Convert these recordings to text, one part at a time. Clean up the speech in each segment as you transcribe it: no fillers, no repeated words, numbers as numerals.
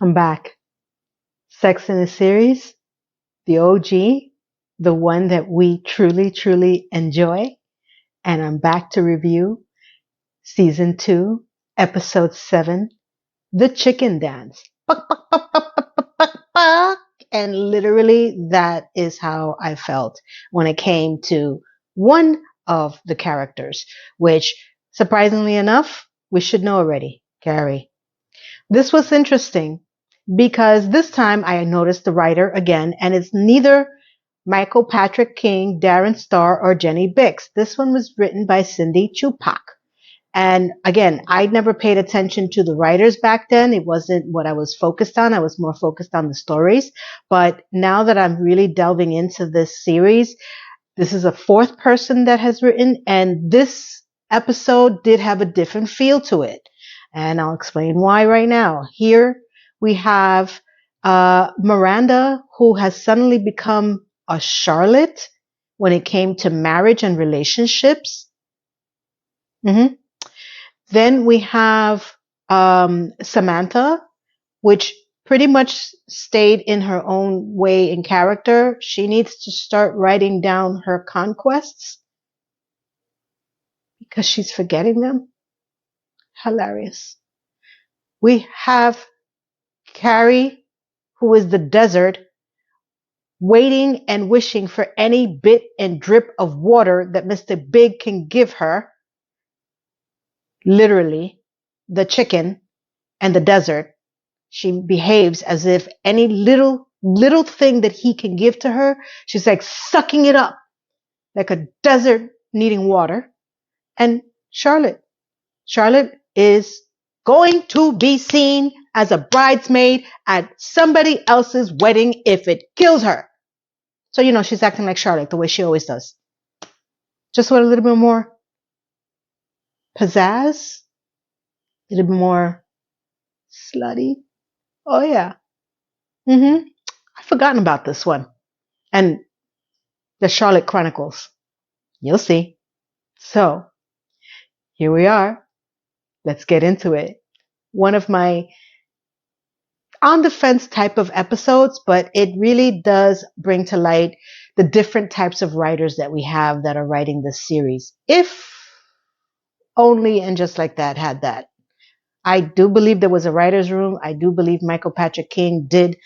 I'm back. Sex in the series, the OG, the one that we truly, truly enjoy. And I'm back to review season 2, episode 7, The Chicken Dance. Buck, buck, buck, buck, buck, buck, buck, buck. And literally, that is how I felt when it came to one of the characters, which, surprisingly enough, we should know already, Carrie. This was interesting because this time I noticed the writer again, and it's neither Michael Patrick King, Darren Star, or Jenny Bix. This one was written by Cindy Chupak. And again, I'd never paid attention to the writers back then. It wasn't what I was focused on. I was more focused on the stories. But now that I'm really delving into this series, this is a fourth person that has written, and this episode did have a different feel to it. And I'll explain why right now. Here we have Miranda, who has suddenly become a Charlotte when it came to marriage and relationships. Mm-hmm. Then we have Samantha, which pretty much stayed in her own way in character. She needs to start writing down her conquests because she's forgetting them. Hilarious. We have Carrie, who is the desert, waiting and wishing for any bit and drip of water that Mr. Big can give her. Literally, the chicken and the desert. She behaves as if any little thing that he can give to her, she's like sucking it up like a desert needing water. And Charlotte is going to be seen as a bridesmaid at somebody else's wedding if it kills her. So, she's acting like Charlotte the way she always does. Just with a little bit more pizzazz, a little bit more slutty. Oh, yeah. I've forgotten about this one. And the Charlotte Chronicles. You'll see. So, here we are. Let's get into it. One of my on the fence type of episodes, but it really does bring to light the different types of writers that we have that are writing this series. If only and just like that had that. I do believe there was a writer's room. I do believe Michael Patrick King did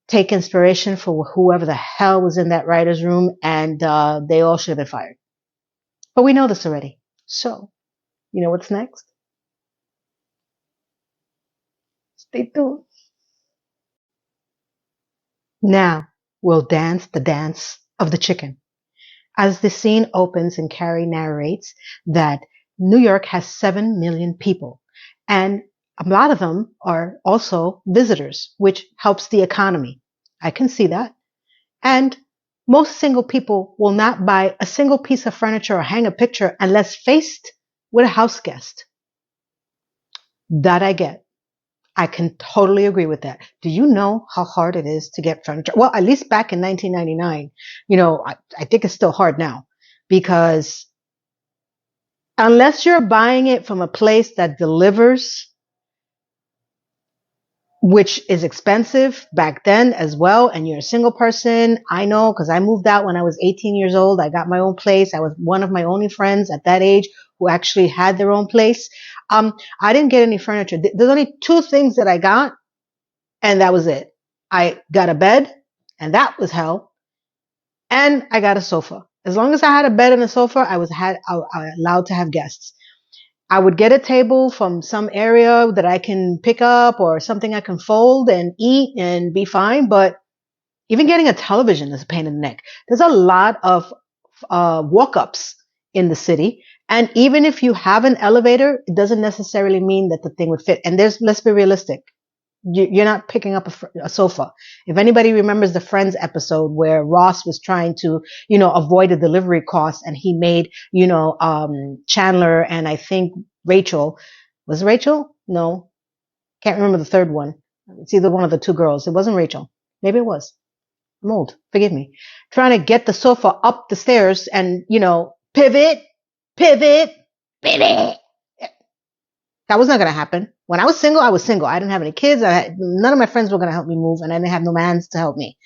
take inspiration for whoever the hell was in that writer's room, and they all should have been fired. But we know this already. So, you know what's next? Stay tuned. Now, we'll dance the dance of the chicken. As the scene opens and Carrie narrates that New York has 7 million people, and a lot of them are also visitors, which helps the economy. I can see that. And most single people will not buy a single piece of furniture or hang a picture unless faced with a house guest. That I get. I can totally agree with that. Do you know how hard it is to get furniture? Well, at least back in 1999, I think it's still hard now because unless you're buying it from a place that delivers, which is expensive back then as well, and you're a single person, I know because I moved out when I was 18 years old. I got my own place. I was one of my only friends at that age who actually had their own place. I didn't get any furniture. There's only 2 things that I got, and that was it. I got a bed, and that was hell, and I got a sofa. As long as I had a bed and a sofa, I was allowed to have guests. I would get a table from some area that I can pick up or something I can fold and eat and be fine. But even getting a television is a pain in the neck. There's a lot of walk-ups in the city. And even if you have an elevator, it doesn't necessarily mean that the thing would fit. And let's be realistic. You're not picking up a sofa. If anybody remembers the Friends episode where Ross was trying to, avoid the delivery costs, and he made, Chandler and I think Rachel. Was it Rachel? No, can't remember the third one. It's either one of the 2 girls. It wasn't Rachel. Maybe it was. I'm old. Forgive me. Trying to get the sofa up the stairs and, pivot. That was not going to happen. When I was single, I was single. I didn't have any kids. None of my friends were going to help me move, and I didn't have no mans to help me.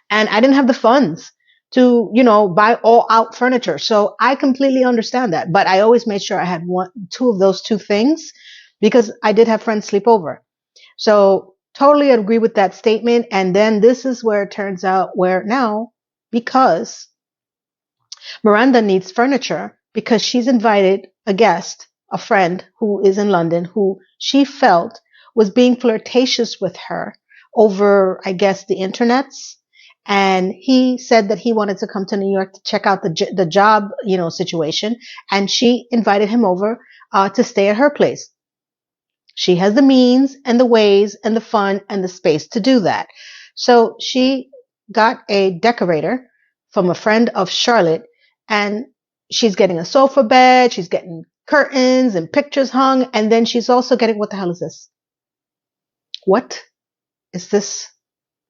And I didn't have the funds to, buy all out furniture. So I completely understand that. But I always made sure I had two of those two things because I did have friends sleep over. So totally agree with that statement. And then this is where it turns out where now, because Miranda needs furniture because she's invited a guest, a friend who is in London, who she felt was being flirtatious with her over, I guess, the internets. And he said that he wanted to come to New York to check out the job, situation. And she invited him over to stay at her place. She has the means and the ways and the fun and the space to do that. So she got a decorator from a friend of Charlotte, and she's getting a sofa bed, she's getting curtains and pictures hung, and then she's also getting, what the hell is this? What is this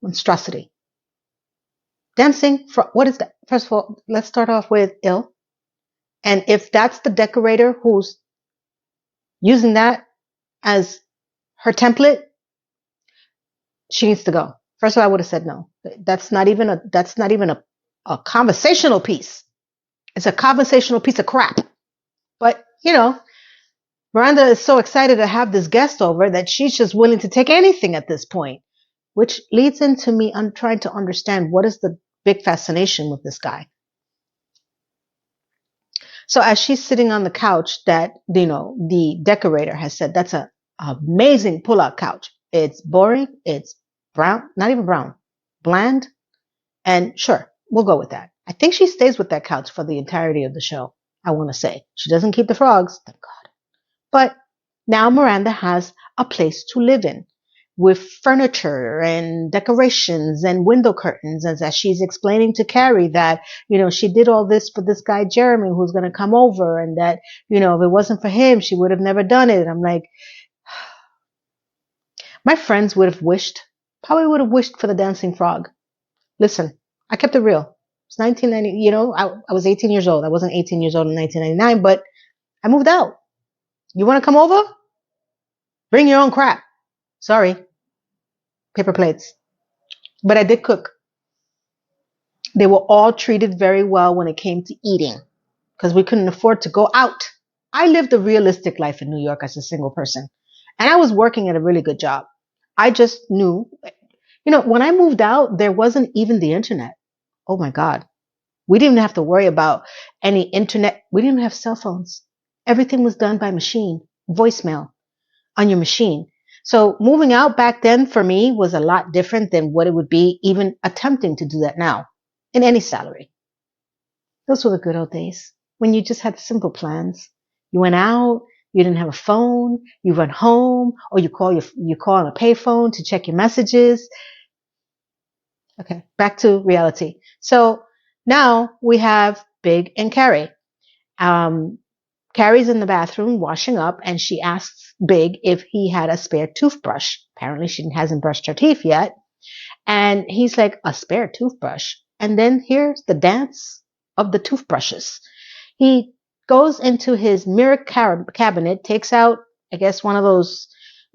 monstrosity? Dancing, what is that? First of all, let's start off with ill. And if that's the decorator who's using that as her template, she needs to go. First of all, I would have said no. That's not even a conversational piece. It's a conversational piece of crap. But, Miranda is so excited to have this guest over that she's just willing to take anything at this point, which leads into me trying to understand what is the big fascination with this guy. So as she's sitting on the couch that, the decorator has said, that's an amazing pull-out couch. It's boring. It's brown, not even brown, bland. And sure, we'll go with that. I think she stays with that couch for the entirety of the show. I want to say she doesn't keep the frogs, thank God. But now Miranda has a place to live in with furniture and decorations and window curtains. As she's explaining to Carrie that, she did all this for this guy, Jeremy, who's going to come over, and that, if it wasn't for him, she would have never done it. I'm like, my friends probably would have wished for the dancing frog. Listen, I kept it real. It's 1990, I was 18 years old. I wasn't 18 years old in 1999, but I moved out. You want to come over? Bring your own crap. Sorry. Paper plates. But I did cook. They were all treated very well when it came to eating because we couldn't afford to go out. I lived a realistic life in New York as a single person, and I was working at a really good job. I just knew, when I moved out, there wasn't even the internet. Oh my God. We didn't have to worry about any internet. We didn't have cell phones. Everything was done by machine, voicemail on your machine. So moving out back then for me was a lot different than what it would be even attempting to do that now in any salary. Those were the good old days when you just had simple plans. You went out, you didn't have a phone, you went home, or you call on a payphone to check your messages. Okay, back to reality. So now we have Big and Carrie. Carrie's in the bathroom washing up, and she asks Big if he had a spare toothbrush. Apparently she hasn't brushed her teeth yet. And he's like, a spare toothbrush? And then here's the dance of the toothbrushes. He goes into his mirror cabinet, takes out, I guess, one of those,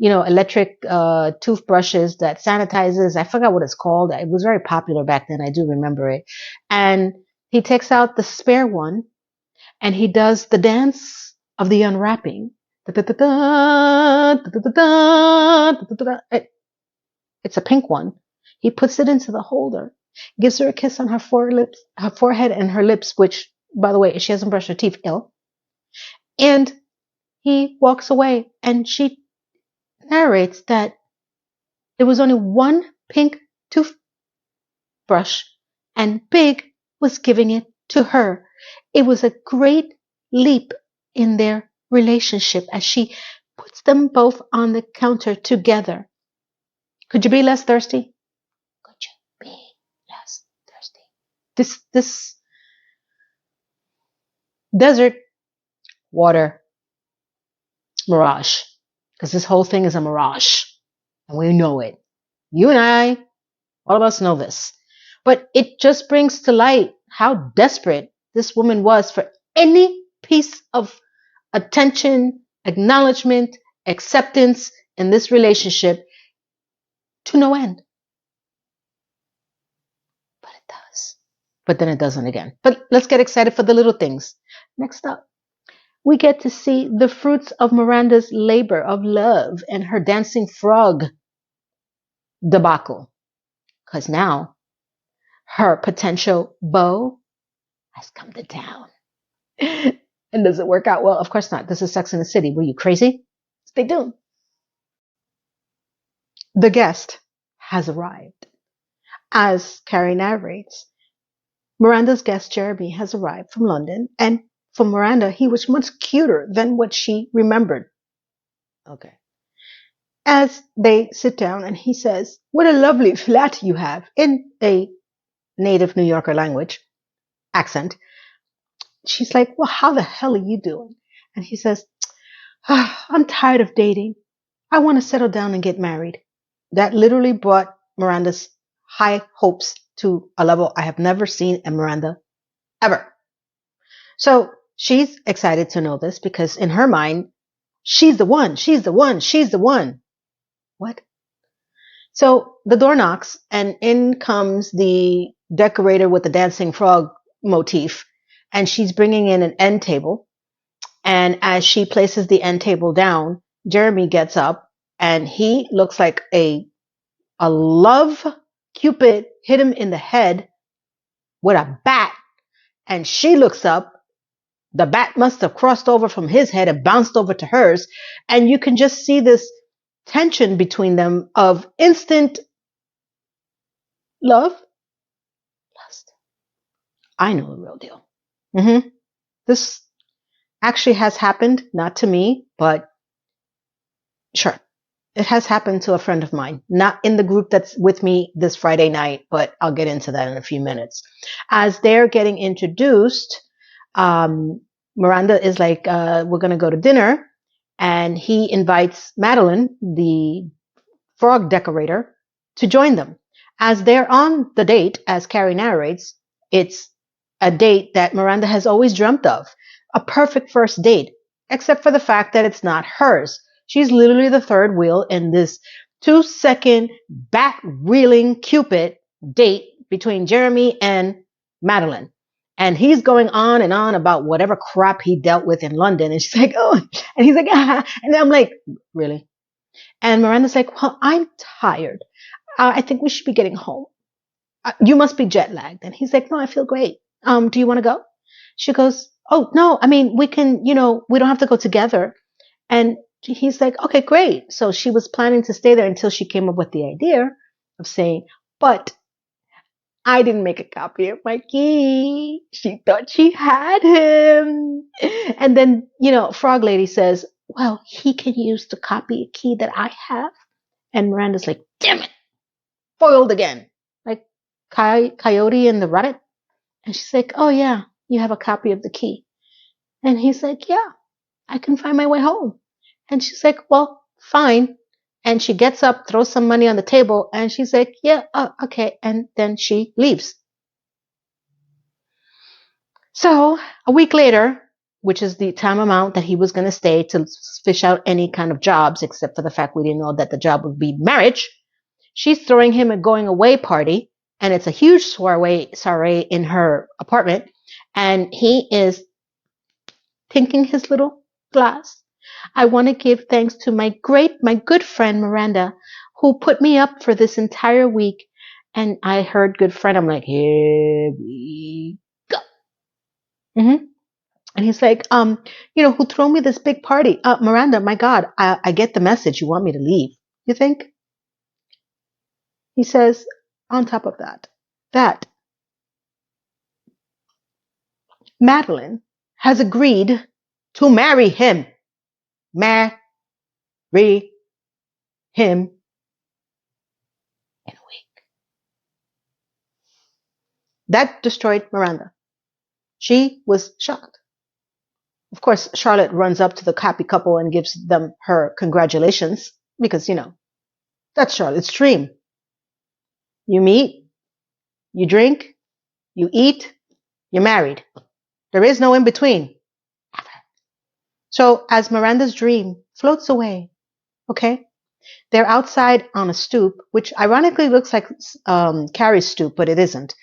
electric toothbrushes that sanitizes. I forgot what it's called. It was very popular back then. I do remember it. And he takes out the spare one, and he does the dance of the unwrapping. It's a pink one. He puts it into the holder, gives her a kiss on her forehead and her lips, which, by the way, she hasn't brushed her teeth, ill. And he walks away, and she narrates that there was only one pink toothbrush, and Big was giving it to her. It was a great leap in their relationship as she puts them both on the counter together. Could you be less thirsty? Could you be less thirsty? This desert water mirage, because this whole thing is a mirage, and we know it. You and I, all of us know this. But it just brings to light how desperate this woman was for any piece of attention, acknowledgement, acceptance in this relationship to no end. But it does. But then it doesn't again. But let's get excited for the little things. Next up, we get to see the fruits of Miranda's labor of love and her dancing frog debacle. Because now her potential beau has come to town. And does it work out? Well, of course not. This is Sex and the City. Were you crazy? Stay tuned. The guest has arrived. As Carrie narrates, Miranda's guest, Jeremy, has arrived from London, and for Miranda, he was much cuter than what she remembered. Okay. As they sit down, and he says, "What a lovely flat you have," in a native New Yorker language accent. She's like, "Well, how the hell are you doing?" And he says, "I'm tired of dating. I want to settle down and get married." That literally brought Miranda's high hopes to a level I have never seen in Miranda ever. So she's excited to know this because in her mind, she's the one, she's the one, she's the one. What? So the door knocks and in comes the decorator with the dancing frog motif, and she's bringing in an end table. And as she places the end table down, Jeremy gets up and he looks like a love Cupid hit him in the head with a bat. And she looks up. The bat must have crossed over from his head and bounced over to hers. And you can just see this tension between them of instant love, lust. I know the real deal. This actually has happened, not to me, but sure. It has happened to a friend of mine, not in the group that's with me this Friday night, but I'll get into that in a few minutes. As they're getting introduced, Miranda is like, we're going to go to dinner. And he invites Madeline, the frog decorator, to join them. As they're on the date, as Carrie narrates, it's a date that Miranda has always dreamt of. A perfect first date, except for the fact that it's not hers. She's literally the third wheel in this 2-second bat-wheeling Cupid date between Jeremy and Madeline. And he's going on and on about whatever crap he dealt with in London. And she's like, oh, and he's like, ah. And I'm like, really? And Miranda's like, well, I'm tired. I think we should be getting home. You must be jet lagged. And he's like, no, I feel great. Do you want to go? She goes, oh, no, I mean, we can, we don't have to go together. And he's like, okay, great. So she was planning to stay there until she came up with the idea of saying, but I didn't make a copy of my key. She thought she had him. And then, Frog Lady says, well, he can use the copy of key that I have. And Miranda's like, damn it. Foiled again. Like Coyote and the Rabbit. And she's like, oh yeah, you have a copy of the key. And he's like, yeah, I can find my way home. And she's like, well, fine. And she gets up, throws some money on the table, and she's like, yeah, okay. And then she leaves. So a week later, which is the time amount that he was going to stay to fish out any kind of jobs, except for the fact we didn't know that the job would be marriage, she's throwing him a going away party, and it's a huge soiree in her apartment, and he is tinking his little glass. I want to give thanks to my good friend Miranda, who put me up for this entire week. And I heard good friend. I'm like, here we go. And he's like, who threw me this big party? Miranda, my God, I get the message. You want me to leave? You think? He says, on top of that Madeline has agreed to marry him. Marry him in a week. That destroyed Miranda. She was shocked. Of course, Charlotte runs up to the happy couple and gives them her congratulations because, that's Charlotte's dream. You meet, you drink, you eat, you're married. There is no in between. Ever. So as Miranda's dream floats away, okay, they're outside on a stoop, which ironically looks like Carrie's stoop, but it isn't.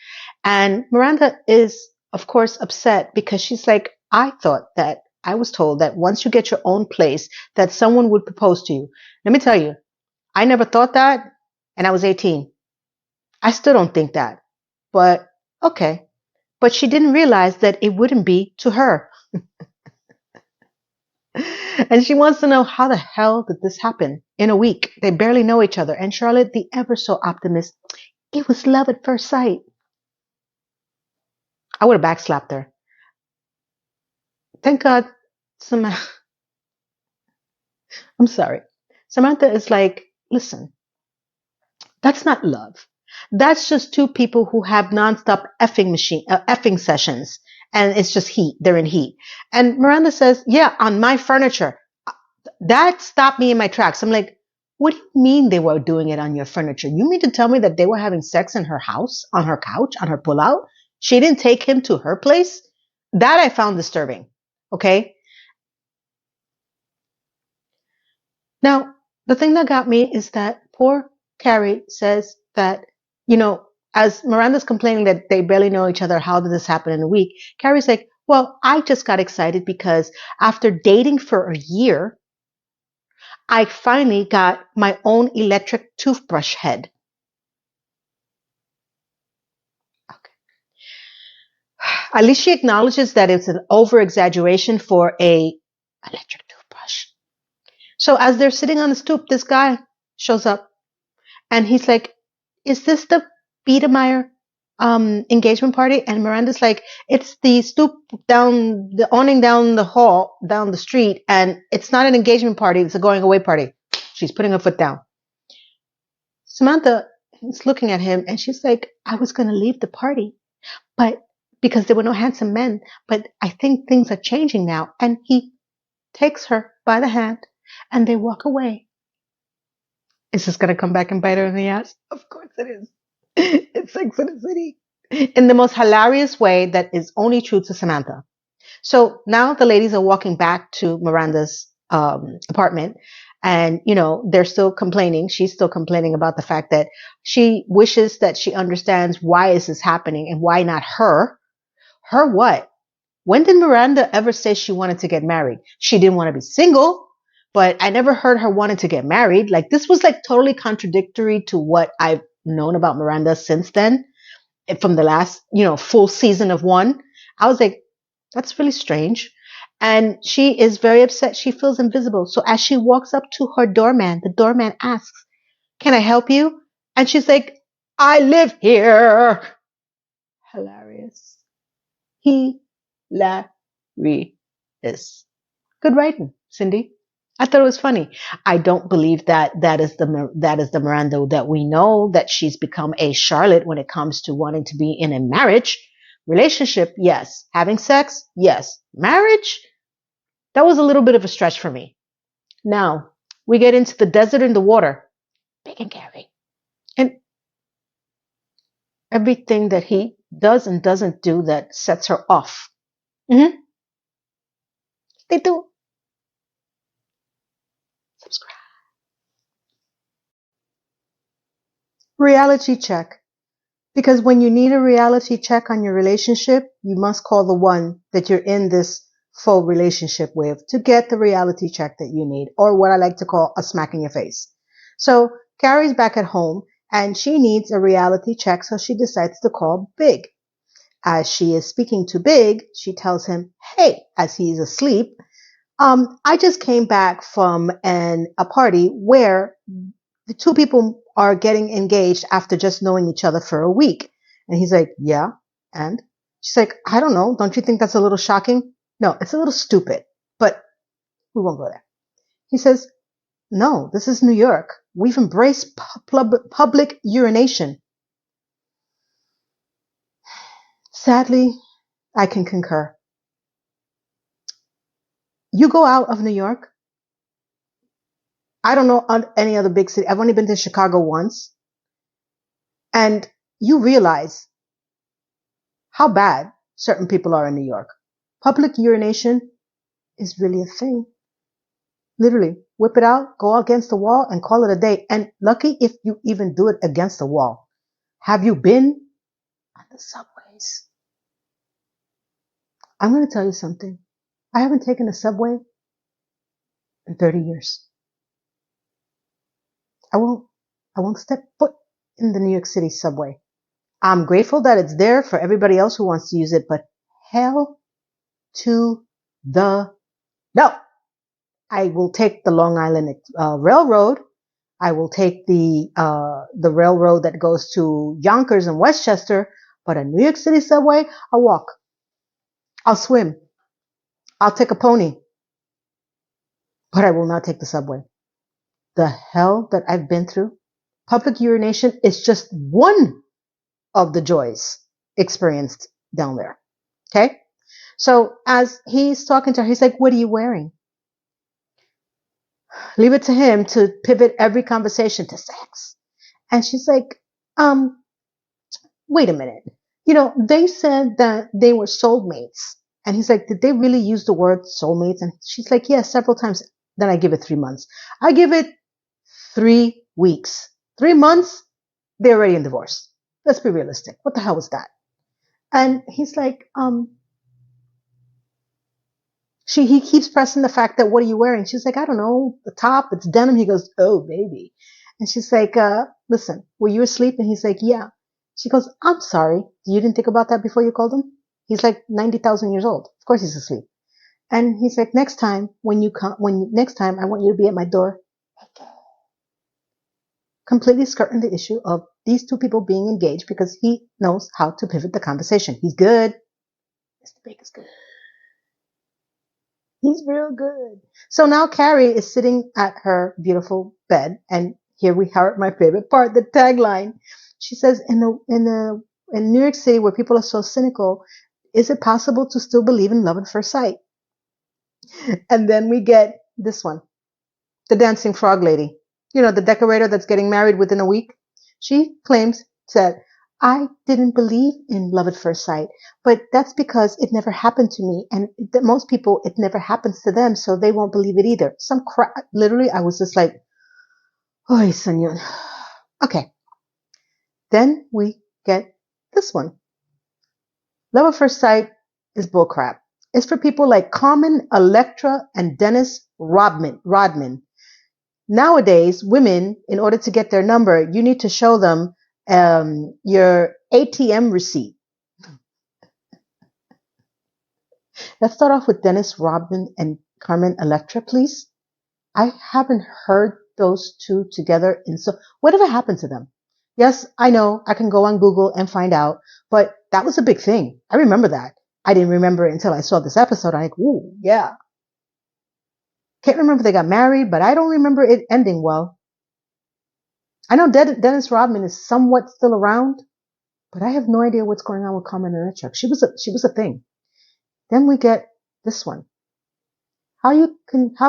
And Miranda is, of course, upset because she's like, I was told that once you get your own place, that someone would propose to you. Let me tell you, I never thought that, and I was 18. I still don't think that, but okay. But she didn't realize that it wouldn't be to her. And she wants to know how the hell did this happen in a week? They barely know each other. And Charlotte, the ever so optimist, it was love at first sight. I would have backslapped her. Thank God, Samantha. I'm sorry. Samantha is like, listen, that's not love. That's just two people who have nonstop effing sessions, and it's just heat. They're in heat. And Miranda says, "Yeah, on my furniture." That stopped me in my tracks. I'm like, "What do you mean they were doing it on your furniture? You mean to tell me that they were having sex in her house, on her couch, on her pullout? She didn't take him to her place?" That I found disturbing. Okay. Now, the thing that got me is that poor Carrie says that, you know, as Miranda's complaining that they barely know each other, how did this happen in a week? Carrie's like, well, I just got excited because after dating for a year, I finally got my own electric toothbrush head. Okay. At least she acknowledges that it's an over exaggeration for a electric toothbrush. So as they're sitting on the stoop, this guy shows up and he's like, is this the Biedermeier engagement party? And Miranda's like, it's the stoop down, the awning down the hall, down the street. And it's not an engagement party. It's a going away party. She's putting her foot down. Samantha is looking at him and she's like, I was going to leave the party, but because there were no handsome men, but I think things are changing now. And he takes her by the hand and they walk away. Is this going to come back and bite her in the ass? Of course it is. It's Sex and the City in the most hilarious way that is only true to Samantha. So now the ladies are walking back to Miranda's apartment, and they're still complaining. She's still complaining about the fact that she wishes that she understands why is this happening and why not her. Her what? When did Miranda ever say she wanted to get married? She didn't want to be single, but I never heard her wanting to get married. Like this was like totally contradictory to what I've known about Miranda since then, from the last, full season of one. I was like, that's really strange. And she is very upset. She feels invisible. So as she walks up to her doorman, the doorman asks, can I help you? And she's like, I live here. Hilarious. Hilarious. Good writing, Cindy. I thought it was funny. I don't believe that is the Miranda that we know, that she's become a Charlotte when it comes to wanting to be in a marriage relationship. Yes. Having sex. Yes. Marriage. That was a little bit of a stretch for me. Now we get into the desert and the water. Big and Carrie. And everything that he does and doesn't do that sets her off. Mm-hmm. They do. Subscribe. Reality check. Because when you need a reality check on your relationship, you must call the one that you're in this full relationship with to get the reality check that you need, or what I like to call a smack in your face. So Carrie's back at home and she needs a reality check, so she decides to call Big. As she is speaking to Big, she tells him, hey, as he's asleep, I just came back from a party where the two people are getting engaged after just knowing each other for a week. And he's like, yeah. And she's like, I don't know. Don't you think that's a little shocking? No, it's a little stupid, but we won't go there. He says, no, this is New York. We've embraced public urination. Sadly, I can concur. You go out of New York. I don't know any other big city. I've only been to Chicago once. And you realize how bad certain people are in New York. Public urination is really a thing. Literally, whip it out, go against the wall, and call it a day. And lucky if you even do it against the wall. Have you been on the subways? I'm going to tell you something. I haven't taken a subway in 30 years. I won't step foot in the New York City subway. I'm grateful that it's there for everybody else who wants to use it, but hell to the no. I will take the Long Island Railroad. I will take the railroad that goes to Yonkers and Westchester, but a New York City subway, I'll walk. I'll swim. I'll take a pony. But I will not take the subway. The hell that I've been through. Public urination is just one of the joys experienced down there. Okay? So as he's talking to her, he's like, what are you wearing? Leave it to him to pivot every conversation to sex. And she's like, wait a minute. You know, they said that they were soulmates. And he's like, did they really use the word soulmates? And she's like, yes, several times. Then I give it 3 months. I give it 3 weeks. 3 months, they're already in divorce. Let's be realistic. What the hell was that? And he's like, he keeps pressing the fact that, what are you wearing? She's like, I don't know, the top, it's denim. He goes, oh, baby. And she's like, listen, were you asleep? And he's like, yeah. She goes, I'm sorry. You didn't think about that before you called him? He's like 90,000 years old. Of course he's asleep. And he's like, next time I want you to be at my door. Completely skirting the issue of these two people being engaged because he knows how to pivot the conversation. He's good. Mr. Baker's good. He's real good. So now Carrie is sitting at her beautiful bed, and here we have my favorite part, the tagline. She says, in New York City, where people are so cynical, is it possible to still believe in love at first sight? And then we get this one, the dancing frog lady. You know, the decorator that's getting married within a week. She claims that I didn't believe in love at first sight, but that's because it never happened to me. And most people, it never happens to them, so they won't believe it either. Some crap. Literally, I was just like, oy, señor. Okay. Then we get this one. Love at first sight is bullcrap. It's for people like Carmen, Electra, and Dennis Rodman. Nowadays, women, in order to get their number, you need to show them your ATM receipt. Let's start off with Dennis Rodman and Carmen Electra, please. I haven't heard those two together whatever happened to them? Yes, I know I can go on Google and find out, but that was a big thing. I remember that. I didn't remember it until I saw this episode. I'm like, ooh, yeah. Can't remember they got married, but I don't remember it ending well. I know Dennis Rodman is somewhat still around, but I have no idea what's going on with Carmen Electra. She was a thing. Then we get this one. How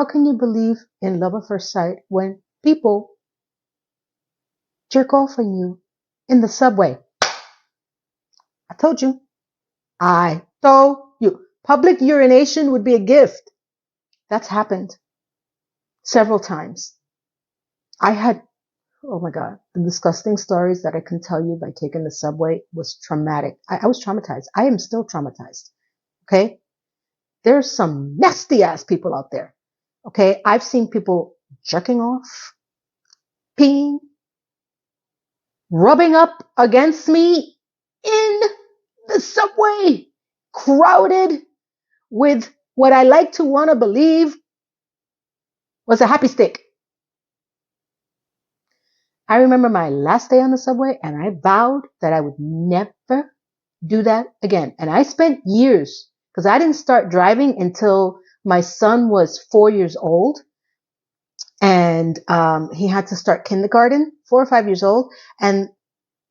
can you believe in love at first sight when people jerk off on you in the subway? I told you. Public urination would be a gift. That's happened several times. I had, oh my God, the disgusting stories that I can tell you by taking the subway was traumatic. I was traumatized. I am still traumatized. Okay? There's some nasty ass people out there. Okay? I've seen people jerking off, peeing, rubbing up against me in the subway, crowded with what I like to want to believe was a happy stick. I remember my last day on the subway, and I vowed that I would never do that again. And I spent years, because I didn't start driving until my son was 4 years old. And he had to start kindergarten, 4 or 5 years old. And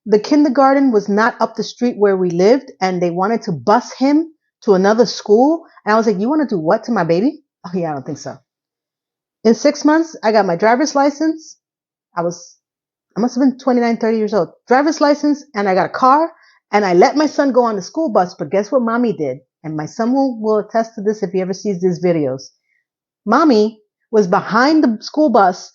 the kindergarten was not up the street where we lived, and they wanted to bus him to another school. And I was like, you want to do what to my baby? Oh, yeah, I don't think so. In 6 months, I got my driver's license. I must have been 29, 30 years old. Driver's license, and I got a car, and I let my son go on the school bus. But guess what mommy did? and my son will attest to this if he ever sees these videos. Mommy was behind the school bus,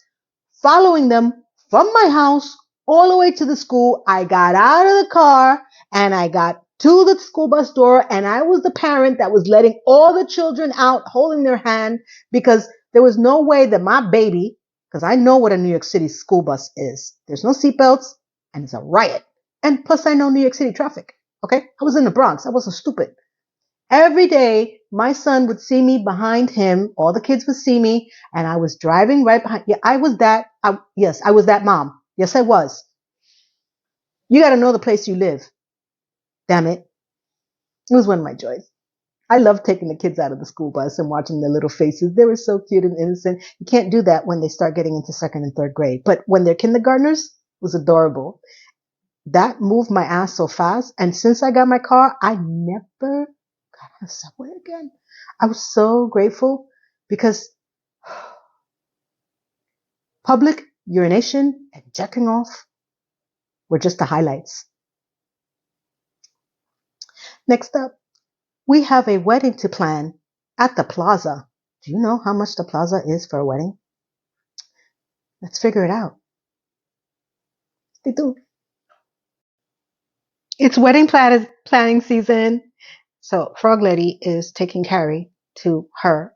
following them from my house all the way to the school. I got out of the car and I got to the school bus door, and I was the parent that was letting all the children out, holding their hand, because there was no way that my baby, because I know what a New York City school bus is. There's no seatbelts and it's a riot. And plus I know New York City traffic. Okay. I was in the Bronx. I wasn't stupid. Every day, my son would see me behind him. All the kids would see me, and I was driving right behind. Yeah, I was that. Yes, I was that mom. Yes, I was. You got to know the place you live. Damn it. It was one of my joys. I loved taking the kids out of the school bus and watching their little faces. They were so cute and innocent. You can't do that when they start getting into second and third grade. But when they're kindergartners, it was adorable. That moved my ass so fast. And since I got my car, I never got on a subway again. I was so grateful because public urination and jacking off were just the highlights. Next up, we have a wedding to plan at the plaza. Do you know how much the plaza is for a wedding? Let's figure it out. They do. It's wedding planning season. So Frog Lady is taking Carrie to her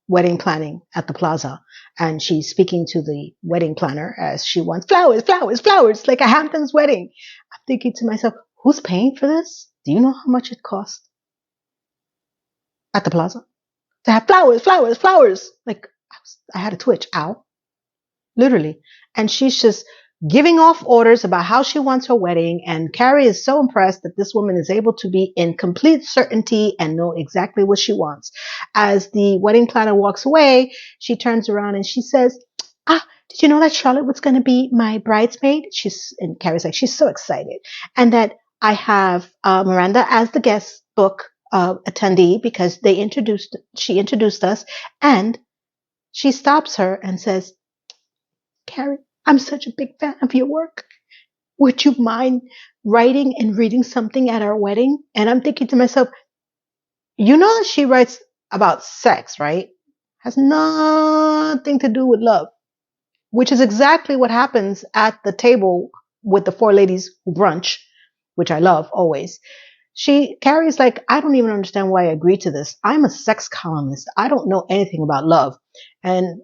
wedding planning at the plaza. And she's speaking to the wedding planner as she wants flowers, flowers, flowers, like a Hamptons wedding. I'm thinking to myself, who's paying for this? Do you know how much it costs at the plaza to have flowers, flowers, flowers? Like I had a twitch. Ow. Literally. And she's just giving off orders about how she wants her wedding. And Carrie is so impressed that this woman is able to be in complete certainty and know exactly what she wants. As the wedding planner walks away, she turns around and she says, did you know that Charlotte was going to be my bridesmaid? And Carrie's like, she's so excited. And that I have Miranda as the guest book attendee because she introduced us. And she stops her and says, Carrie, I'm such a big fan of your work. Would you mind writing and reading something at our wedding? And I'm thinking to myself, you know that she writes about sex, right? Has nothing to do with love, which is exactly what happens at the table with the four ladies who brunch, which I love always. Carrie's like, I don't even understand why I agreed to this. I'm a sex columnist. I don't know anything about love. And,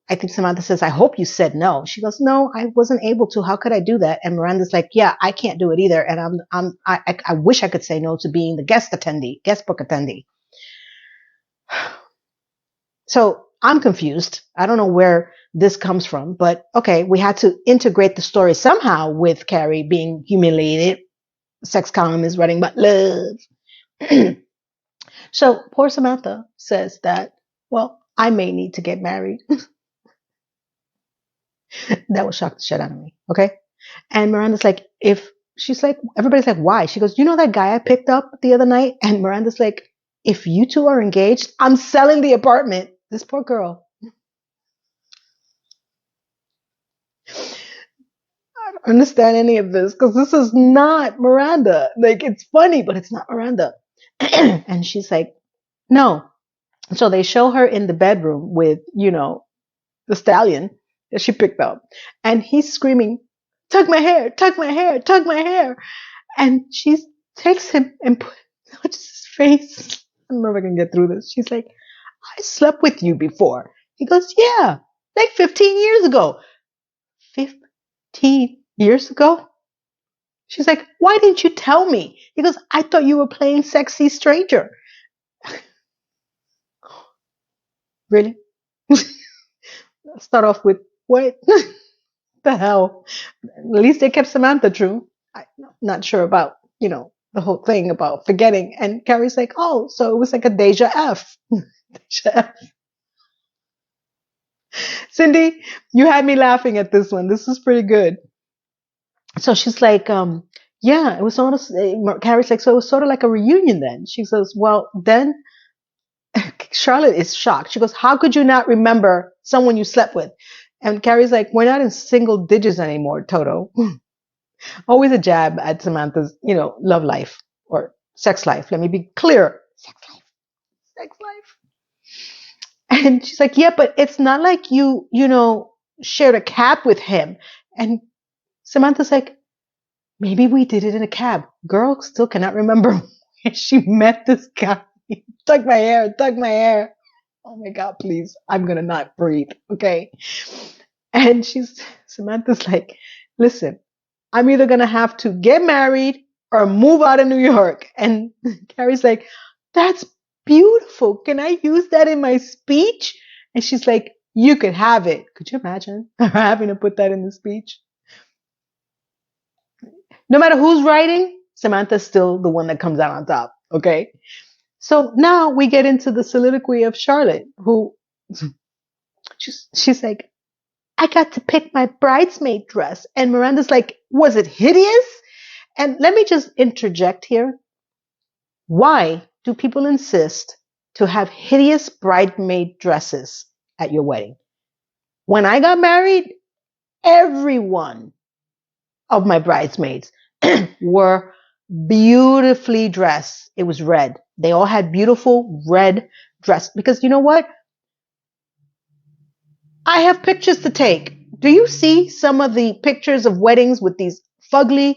I think Samantha says, I hope you said no. She goes, no, I wasn't able to. How could I do that? And Miranda's like, yeah, I can't do it either. And I wish I could say no to being the guest book attendee. So I'm confused. I don't know where this comes from, but okay, we had to integrate the story somehow with Carrie being humiliated. Sex column is writing about love. So poor Samantha says that, well, I may need to get married. That will shock the shit out of me. Okay. And Miranda's like, everybody's like, why? She goes, you know that guy I picked up the other night? And Miranda's like, if you two are engaged, I'm selling the apartment. This poor girl. I don't understand any of this because this is not Miranda. Like, it's funny, but it's not Miranda. And she's like, no. So they show her in the bedroom with, the stallion that she picked up. And he's screaming, tug my hair, tug my hair, tug my hair. And she takes him and touches his face. I don't know if I can get through this. She's like, I slept with you before. He goes, yeah, like 15 years ago. 15 years ago? She's like, why didn't you tell me? He goes, I thought you were playing sexy stranger. Really? Let's start off with, what the hell? At least they kept Samantha true. I'm not sure about, the whole thing about forgetting. And Carrie's like, oh, so it was like a deja F. Deja F. Cindy, you had me laughing at this one. This is pretty good. So she's like, yeah, it was sort of, Carrie's like, so it was sort of like a reunion then. She says, well, then Charlotte is shocked. She goes, how could you not remember someone you slept with? And Carrie's like, we're not in single digits anymore, Toto. Always a jab at Samantha's, love life or sex life. Let me be clear. Sex life, sex life. And she's like, yeah, but it's not like you shared a cab with him. And Samantha's like, maybe we did it in a cab. Girl still cannot remember where she met this guy. Tug my hair, tug my hair. Oh my God, please. I'm going to not breathe. Okay. And Samantha's like, listen, I'm either going to have to get married or move out of New York. And Carrie's like, that's beautiful. Can I use that in my speech? And she's like, you could have it. Could you imagine her having to put that in the speech? No matter who's writing, Samantha's still the one that comes out on top. Okay. So now we get into the soliloquy of Charlotte, who she's like, I got to pick my bridesmaid dress. And Miranda's like, was it hideous? And let me just interject here. Why do people insist to have hideous bridesmaid dresses at your wedding? When I got married, every one of my bridesmaids were beautifully dressed. It was red. They all had beautiful red dress. Because you know what? I have pictures to take. Do you see some of the pictures of weddings with these fugly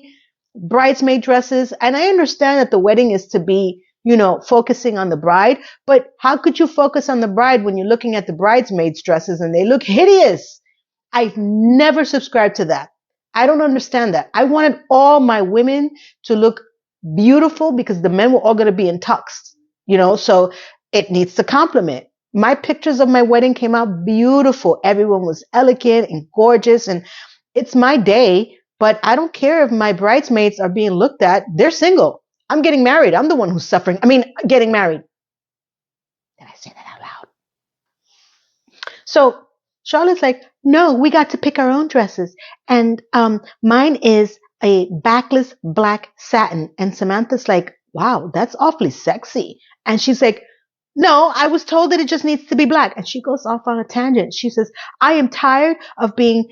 bridesmaid dresses? And I understand that the wedding is to be, focusing on the bride, but how could you focus on the bride when you're looking at the bridesmaids' dresses and they look hideous? I've never subscribed to that. I don't understand that. I wanted all my women to look beautiful because the men were all going to be in tux, so it needs to complement. My pictures of my wedding came out beautiful. Everyone was elegant and gorgeous, and it's my day, but I don't care if my bridesmaids are being looked at. They're single. I'm getting married. I'm the one who's suffering. Getting married. Did I say that out loud? So Charlotte's like, no, we got to pick our own dresses. And mine is a backless black satin. And Samantha's like, wow, that's awfully sexy. And she's like, no, I was told that it just needs to be black. And she goes off on a tangent. She says, I am tired of being,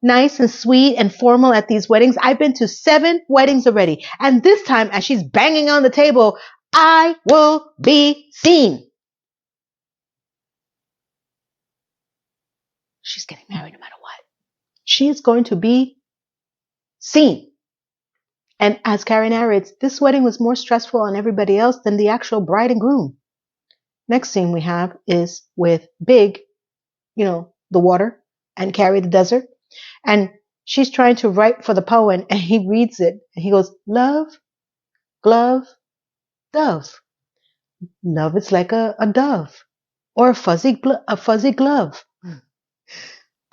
nice and sweet and formal at these weddings. I've been to 7 weddings already. And this time, as she's banging on the table, I will be seen. She's getting married no matter what. She is going to be seen. And as Carrie narrates, this wedding was more stressful on everybody else than the actual bride and groom. Next scene we have is with Big, the water, and Carrie the desert. And she's trying to write for the poem, and he reads it. And he goes, love, glove, dove. Love is like a dove or a fuzzy glove.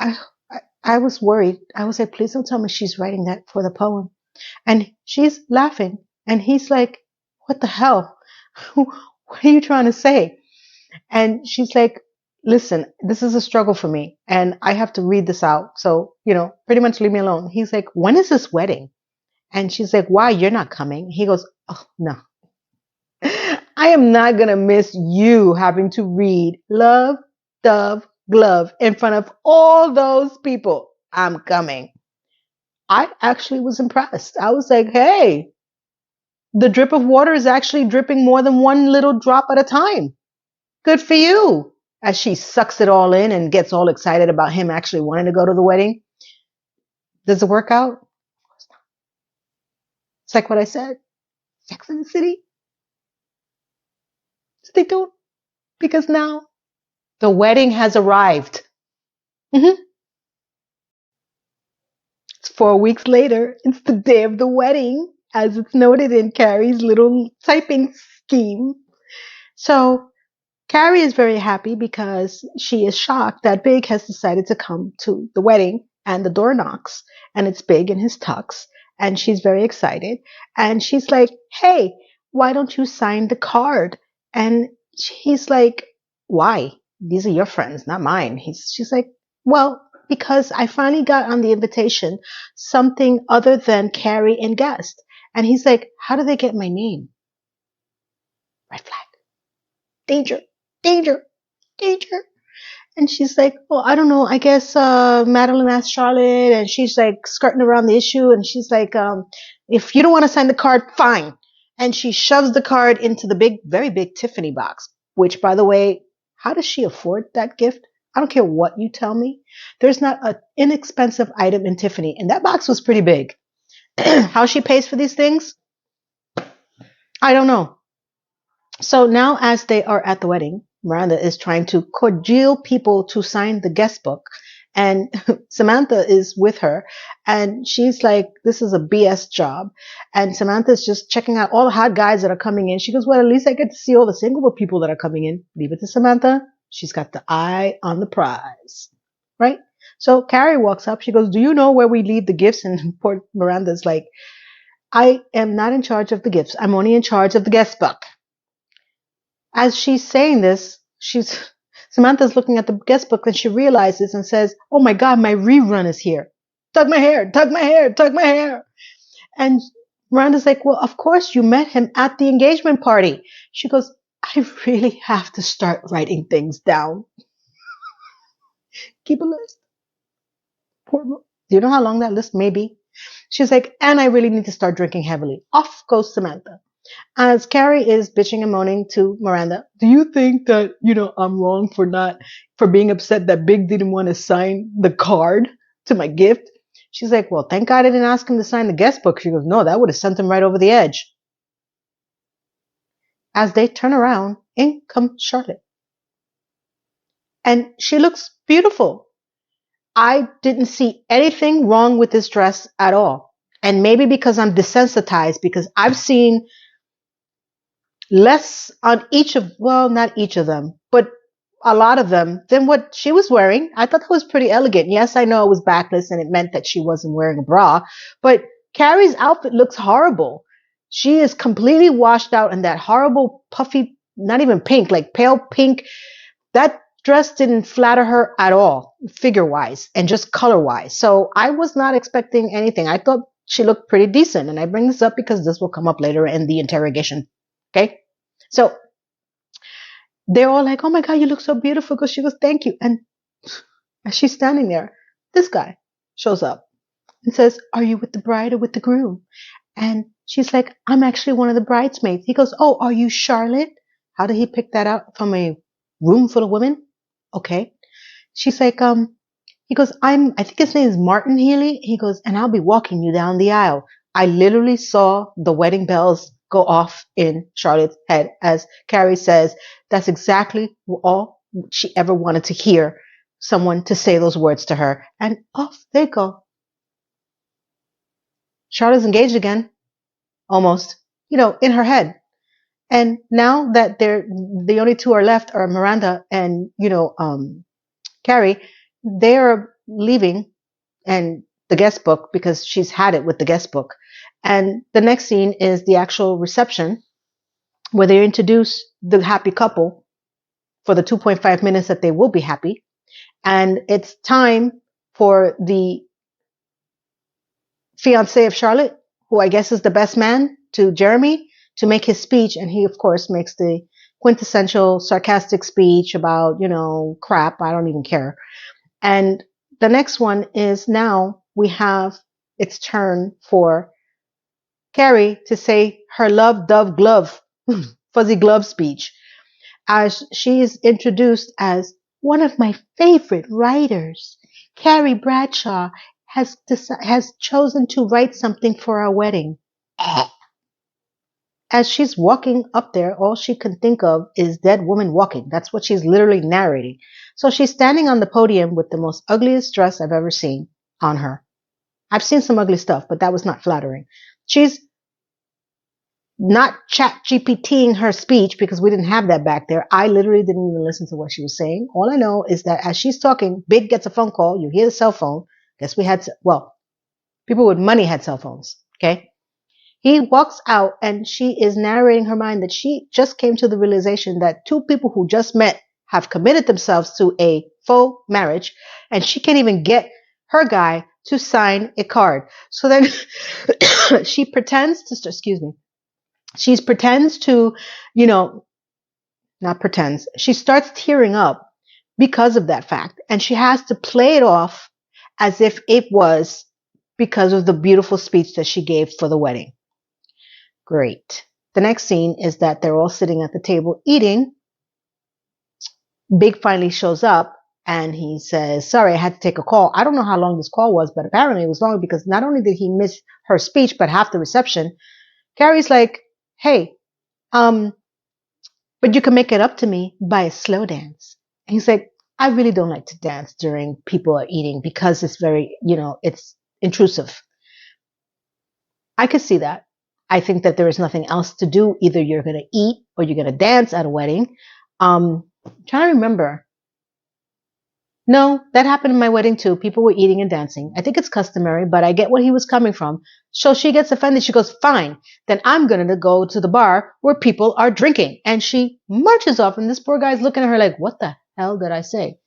I was worried. I was like, please don't tell me she's writing that for the poem. And she's laughing. And he's like, what the hell? What are you trying to say? And she's like, listen, this is a struggle for me. And I have to read this out. So, pretty much leave me alone. He's like, when is this wedding? And she's like, why? You're not coming. He goes, oh, no. I am not going to miss you having to read love, dove, glove in front of all those people. I'm coming. I actually was impressed. I was like, hey, the drip of water is actually dripping more than one little drop at a time. Good for you. As she sucks it all in and gets all excited about him actually wanting to go to the wedding. Does it work out? Of course not. It's like what I said. Sex in the City. So they don't. Because now the wedding has arrived. It's 4 weeks later. It's the day of the wedding, as it's noted in Carrie's little typing scheme. So Carrie is very happy because she is shocked that Big has decided to come to the wedding, and the door knocks and it's Big in his tux, and she's very excited, and she's like, hey, why don't you sign the card? And he's like, why? These are your friends, not mine. She's like, well, because I finally got on the invitation something other than Carrie and guest. And he's like, how do they get my name? Red flag. Danger. Danger, danger. And she's like, well, I don't know. I guess Madeline asked Charlotte, and she's like skirting around the issue. And she's like, if you don't want to sign the card, fine. and she shoves the card into the big, very big Tiffany box, which, by the way, how does she afford that gift? I don't care what you tell me. There's not an inexpensive item in Tiffany, and that box was pretty big. How she pays for these things, I don't know. So now, as they are at the wedding, Miranda is trying to cajole people to sign the guest book. And Samantha is with her. And she's like, this is a BS job. And Samantha's just checking out all the hot guys that are coming in. She goes, well, at least I get to see all the single people that are coming in. Leave it to Samantha. She's got the eye on the prize. Right? So Carrie walks up. She goes, do you know where we leave the gifts? And poor Miranda's like, I am not in charge of the gifts. I'm only in charge of the guest book. As she's saying this, Samantha's looking at the guest book and she realizes and says, oh my God, my rerun is here. Tug my hair, tug my hair, tug my hair. And Miranda's like, well, of course you met him at the engagement party. She goes, I really have to start writing things down. Keep a list. Do you know how long that list may be? She's like, and I really need to start drinking heavily. Off goes Samantha. As Carrie is bitching and moaning to Miranda, do you think that, I'm wrong for being upset that Big didn't want to sign the card to my gift? She's like, well, thank God I didn't ask him to sign the guest book. She goes, no, that would have sent him right over the edge. As they turn around, in comes Charlotte. And she looks beautiful. I didn't see anything wrong with this dress at all. And maybe because I'm desensitized, because I've seen less on not each of them, but a lot of them than what she was wearing. I thought that was pretty elegant. Yes, I know it was backless and it meant that she wasn't wearing a bra, but Carrie's outfit looks horrible. She is completely washed out in that horrible puffy, not even pink, like pale pink. That dress didn't flatter her at all, figure-wise and just color-wise. So I was not expecting anything. I thought she looked pretty decent. And I bring this up because this will come up later in the interrogation. Okay? So they're all like, oh my God, you look so beautiful. Because she goes, thank you. And as she's standing there, this guy shows up and says, are you with the bride or with the groom? And she's like, I'm actually one of the bridesmaids. He goes, oh, are you Charlotte? How did he pick that out from a room full of women? Okay. She's like, he goes, I think his name is Martin Healy. He goes, and I'll be walking you down the aisle. I literally saw the wedding bells go off in Charlotte's head as Carrie says, that's exactly all she ever wanted to hear, someone to say those words to her. And off they go. Charlotte's engaged again, almost, in her head. And now that the only two are left are Miranda and, Carrie, they are leaving and the guest book because she's had it with the guest book. And the next scene is the actual reception where they introduce the happy couple for the 2.5 minutes that they will be happy. And it's time for the fiance of Charlotte, who I guess is the best man to Jeremy, to make his speech. And he, of course, makes the quintessential sarcastic speech about, crap. I don't even care. And the next one is now we have its turn for Carrie to say her love, dove, glove, fuzzy glove speech, as she is introduced as one of my favorite writers. Carrie Bradshaw has chosen to write something for our wedding. As she's walking up there, all she can think of is dead woman walking. That's what she's literally narrating. So she's standing on the podium with the most ugliest dress I've ever seen on her. I've seen some ugly stuff, but that was not flattering. She's not chat GPTing her speech because we didn't have that back there. I literally didn't even listen to what she was saying. All I know is that as she's talking, Big gets a phone call. You hear the cell phone. Guess people with money had cell phones. Okay. He walks out and she is narrating her mind that she just came to the realization that two people who just met have committed themselves to a faux marriage and she can't even get her guy to sign a card. So then she pretends to, she starts tearing up because of that fact. And she has to play it off as if it was because of the beautiful speech that she gave for the wedding. Great. The next scene is that they're all sitting at the table eating. Big finally shows up and he says, sorry, I had to take a call. I don't know how long this call was, but apparently it was long because not only did he miss her speech, but half the reception. Carrie's like, hey, but you can make it up to me by a slow dance. And he's like, I really don't like to dance during people are eating because it's very, it's intrusive. I could see that. I think that there is nothing else to do. Either you're going to eat or you're going to dance at a wedding. I'm trying to remember. No, that happened in my wedding too. People were eating and dancing. I think it's customary, but I get where he was coming from. So she gets offended. She goes, fine, then I'm going to go to the bar where people are drinking. And she marches off. And this poor guy's looking at her like, what the hell did I say?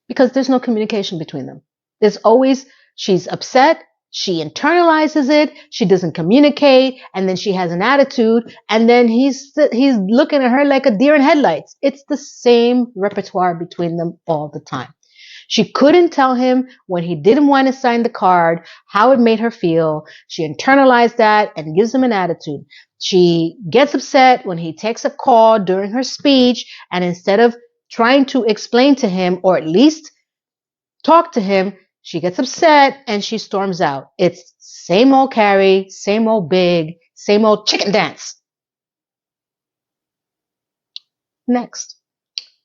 Because there's no communication between them. There's always, she's upset. She internalizes it. She doesn't communicate. And then she has an attitude. And then he's looking at her like a deer in headlights. It's the same repertoire between them all the time. She couldn't tell him when he didn't want to sign the card, how it made her feel. She internalized that and gives him an attitude. She gets upset when he takes a call during her speech. And instead of trying to explain to him, or at least talk to him, she gets upset and she storms out. It's same old Carrie, same old Big, same old chicken dance. Next,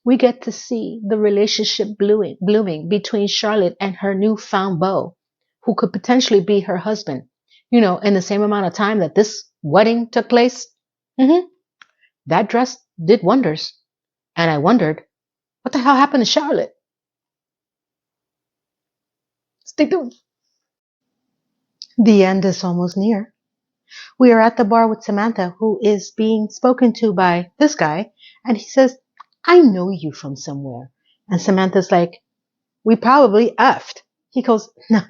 we get to see the relationship blooming between Charlotte and her newfound beau, who could potentially be her husband, in the same amount of time that this wedding took place. That dress did wonders. And I wondered, what the hell happened to Charlotte? Stay tuned. The end is almost near. We are at the bar with Samantha, who is being spoken to by this guy, and he says, I know you from somewhere. And Samantha's like, we probably effed. He goes, no,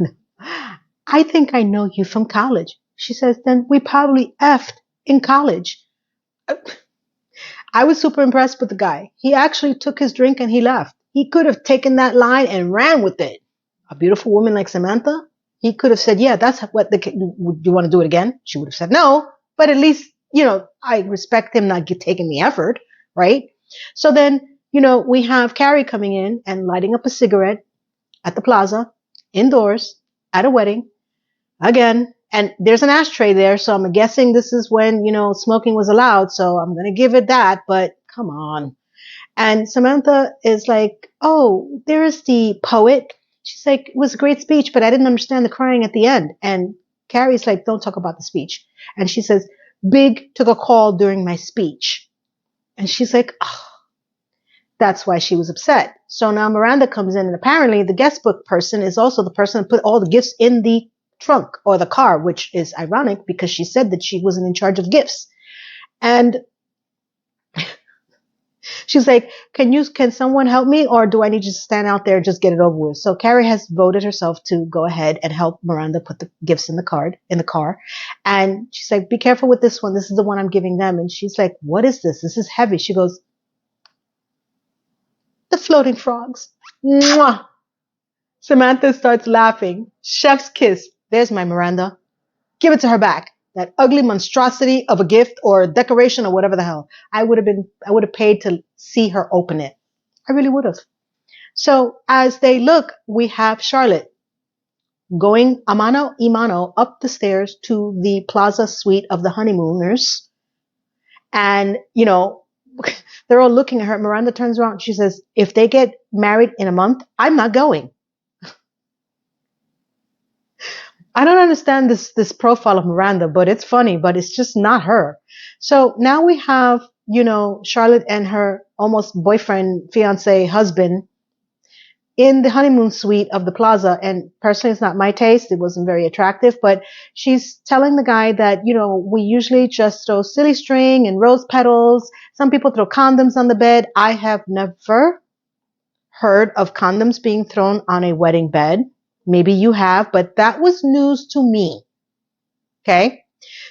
I think I know you from college. She says, then we probably effed in college. I was super impressed with the guy. He actually took his drink and he left. He could have taken that line and ran with it. A beautiful woman like Samantha, he could have said, yeah, that's what do you want to do it again? She would have said no, but at least, I respect him not taking the effort, right? So then, we have Carrie coming in and lighting up a cigarette at the plaza, indoors, at a wedding, again. And there's an ashtray there, so I'm guessing this is when, smoking was allowed, so I'm going to give it that, but come on. And Samantha is like, oh, there's the poet. She's like, it was a great speech, but I didn't understand the crying at the end. And Carrie's like, don't talk about the speech. And she says, Big took a call during my speech. And she's like, oh, that's why she was upset. So now Miranda comes in, and apparently the guest book person is also the person who put all the gifts in the trunk or the car, which is ironic because she said that she wasn't in charge of gifts. And she's like, can someone help me, or do I need you to stand out there and just get it over with? So Carrie has voted herself to go ahead and help Miranda put the gifts in the car. And she's like, be careful with this one. This is the one I'm giving them. And she's like, what is this? This is heavy. She goes, the floating frogs. Mwah! Samantha starts laughing. Chef's kiss. There's my Miranda. Give it to her back. That ugly monstrosity of a gift or a decoration or whatever the hell. I would have paid to see her open it. I really would have. So as they look, we have Charlotte going a mano y mano up the stairs to the plaza suite of the honeymooners. And, they're all looking at her. Miranda turns around. She says, if they get married in a month, I'm not going. I don't understand this profile of Miranda, but it's funny, but it's just not her. So now we have, Charlotte and her almost boyfriend, fiance, husband in the honeymoon suite of the plaza. And personally, it's not my taste. It wasn't very attractive, but she's telling the guy that, we usually just throw silly string and rose petals. Some people throw condoms on the bed. I have never heard of condoms being thrown on a wedding bed. Maybe you have, but that was news to me. Okay.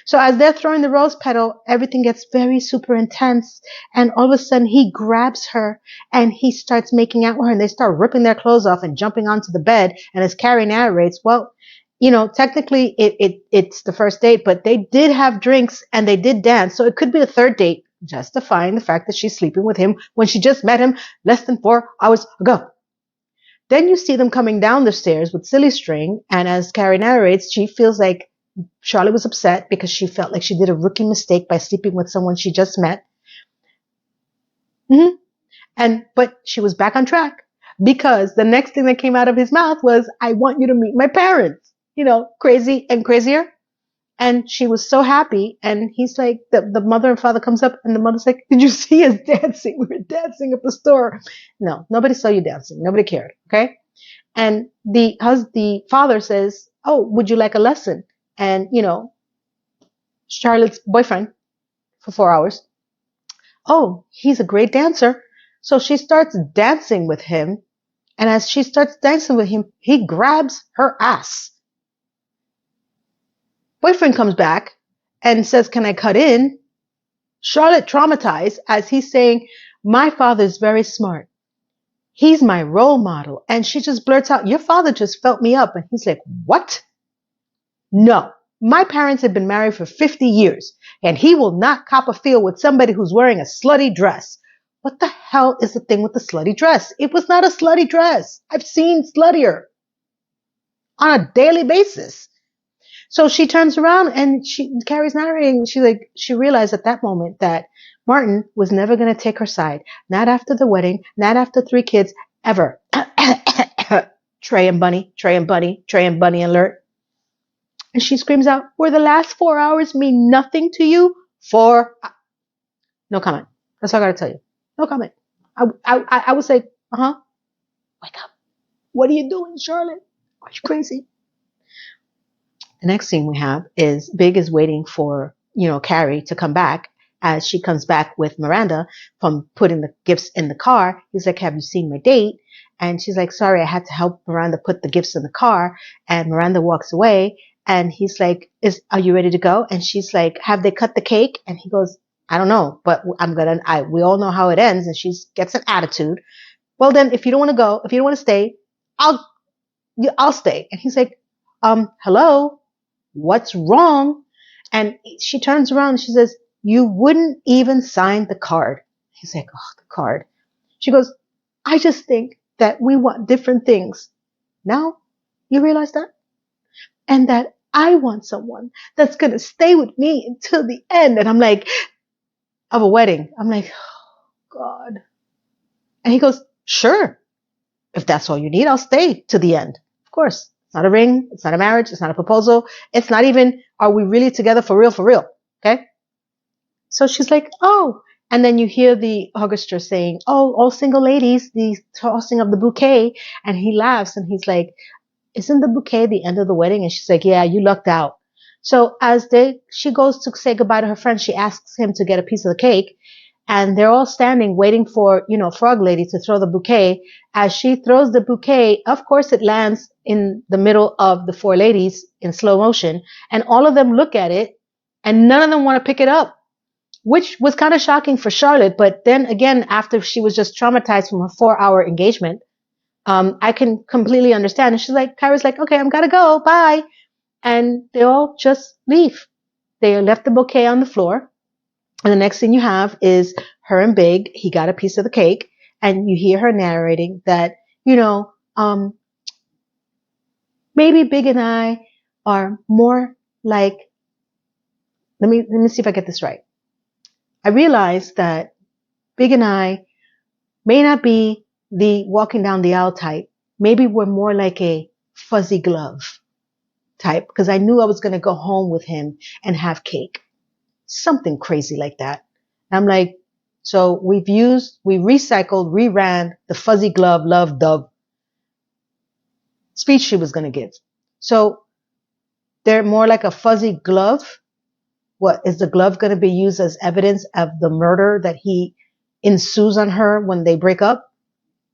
So as they're throwing the rose petal, everything gets very super intense. And all of a sudden he grabs her and he starts making out with her, and they start ripping their clothes off and jumping onto the bed. And as Carrie narrates, well, technically it's the first date, but they did have drinks and they did dance. So it could be a third date, justifying the fact that she's sleeping with him when she just met him less than 4 hours ago. Then you see them coming down the stairs with silly string. And as Carrie narrates, she feels like Charlotte was upset because she felt like she did a rookie mistake by sleeping with someone she just met. But she was back on track because the next thing that came out of his mouth was, I want you to meet my parents, crazy and crazier. And she was so happy. And he's like, the mother and father comes up and the mother's like, did you see us dancing? We were dancing at the store. No, nobody saw you dancing. Nobody cared. Okay. And the father says, oh, would you like a lesson? And, Charlotte's boyfriend for 4 hours. Oh, he's a great dancer. So she starts dancing with him. And as she starts dancing with him, he grabs her ass. Boyfriend comes back and says, can I cut in? Charlotte traumatized as he's saying, my father's very smart. He's my role model. And she just blurts out, your father just felt me up. And he's like, what? No, my parents have been married for 50 years and he will not cop a feel with somebody who's wearing a slutty dress. What the hell is the thing with the slutty dress? It was not a slutty dress. I've seen sluttier on a daily basis. So she turns around and Carrie's narrating. She realized at that moment that Martin was never going to take her side. Not after the wedding, not after 3 kids, ever. Trey and Bunny alert. And she screams out, were the last 4 hours mean nothing to you? No comment. That's all I got to tell you. No comment. I would say, wake up. What are you doing, Charlotte? Are you crazy? The next scene we have is Big is waiting for, Carrie to come back. As she comes back with Miranda from putting the gifts in the car. He's like, have you seen my date? And she's like, sorry, I had to help Miranda put the gifts in the car. And Miranda walks away and he's like, are you ready to go? And she's like, have they cut the cake? And he goes, I don't know, but we all know how it ends. And she gets an attitude. Well, then if you don't want to go, if you don't want to stay, I'll stay. And he's like, hello, what's wrong? And she turns around and she says, you wouldn't even sign the card. He's like, oh, the card. She goes, I just think that we want different things. Now you realize that? And that I want someone that's going to stay with me until the end. And I'm like, of a wedding. I'm like, oh God. And he goes, sure. If that's all you need, I'll stay to the end. Of course. It's not a ring. It's not a marriage. It's not a proposal. It's not even, are we really together for real? Okay. So she's like, oh. And then you hear the orchestra saying, oh, all single ladies, the tossing of the bouquet. And he laughs and he's like, isn't the bouquet the end of the wedding? And she's like, yeah, you lucked out. So as she goes to say goodbye to her friend, she asks him to get a piece of the cake. And they're all standing waiting for, Frog Lady to throw the bouquet. As she throws the bouquet, of course, it lands in the middle of the 4 ladies in slow motion. And all of them look at it and none of them want to pick it up, which was kind of shocking for Charlotte. But then again, after she was just traumatized from her 4-hour engagement, I can completely understand. And she's like, Kyrie's like, okay, I'm gotta go. Bye. And they all just leave. They left the bouquet on the floor. And the next thing you have is her and Big. He got a piece of the cake. And you hear her narrating that, maybe Big and I are more like, let me see if I get this right. I realized that Big and I may not be the walking down the aisle type. Maybe we're more like a fuzzy glove type because I knew I was going to go home with him and have cake. Something crazy like that. And I'm like, so we recycled, reran the fuzzy glove, love, dove speech she was going to give. So they're more like a fuzzy glove. What is the glove going to be used as evidence of the murder that he ensues on her when they break up?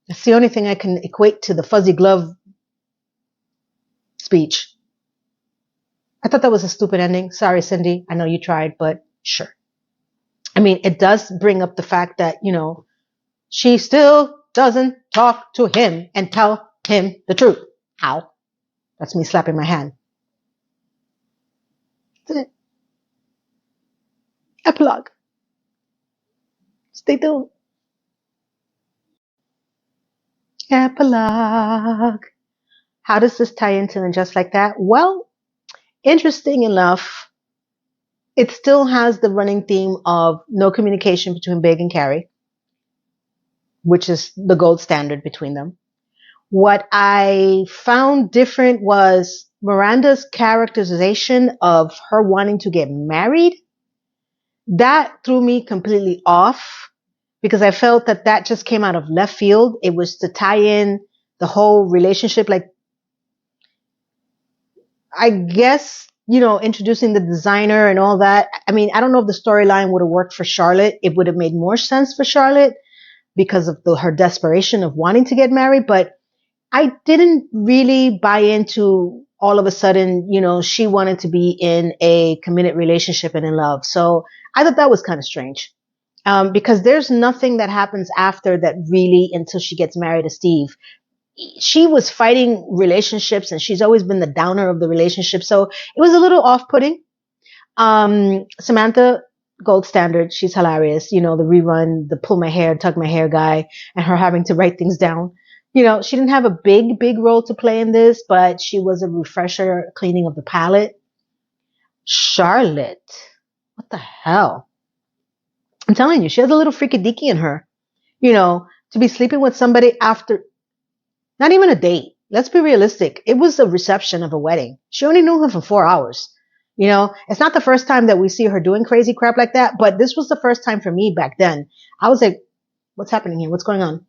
That's the only thing I can equate to the fuzzy glove speech. I thought that was a stupid ending. Sorry, Cindy. I know you tried, but sure. I mean, it does bring up the fact that, she still doesn't talk to him and tell him the truth. Ow. That's me slapping my hand. That's it. Epilogue. Stay tuned. Epilogue. How does this tie into And Just Like That? Well, interesting enough, it still has the running theme of no communication between Big and Carrie, which is the gold standard between them. What I found different was Miranda's characterization of her wanting to get married. That threw me completely off because I felt that that just came out of left field. It was to tie in the whole relationship, like, I guess, introducing the designer and all that. I mean, I don't know if the storyline would have worked for Charlotte. It would have made more sense for Charlotte because of her desperation of wanting to get married. But I didn't really buy into all of a sudden, she wanted to be in a committed relationship and in love. So I thought that was kind of strange. Because there's nothing that happens after that really until she gets married to Steve. She was fighting relationships and she's always been the downer of the relationship. So it was a little off-putting. Samantha, gold standard. She's hilarious. The rerun, the pull my hair, tug my hair guy, and her having to write things down. She didn't have a big role to play in this, but she was a refresher, cleaning of the palette. Charlotte, what the hell? I'm telling you, she has a little freaky deaky in her. To be sleeping with somebody after not even a date. Let's be realistic. It was a reception of a wedding. She only knew him for 4 hours. It's not the first time that we see her doing crazy crap like that, but this was the first time for me back then. I was like, what's happening here? What's going on?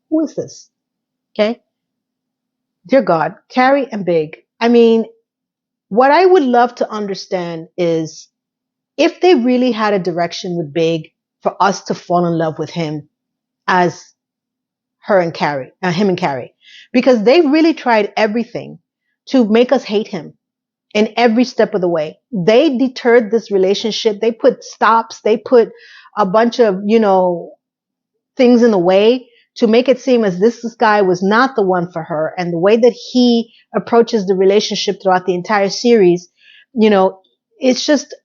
Who is this? Okay. Dear God, Carrie and Big. I mean, what I would love to understand is if they really had a direction with Big for us to fall in love with him as him and Carrie, because they really tried everything to make us hate him in every step of the way. They deterred this relationship. They put stops. They put a bunch of, things in the way to make it seem as this guy was not the one for her. And the way that he approaches the relationship throughout the entire series, it's just,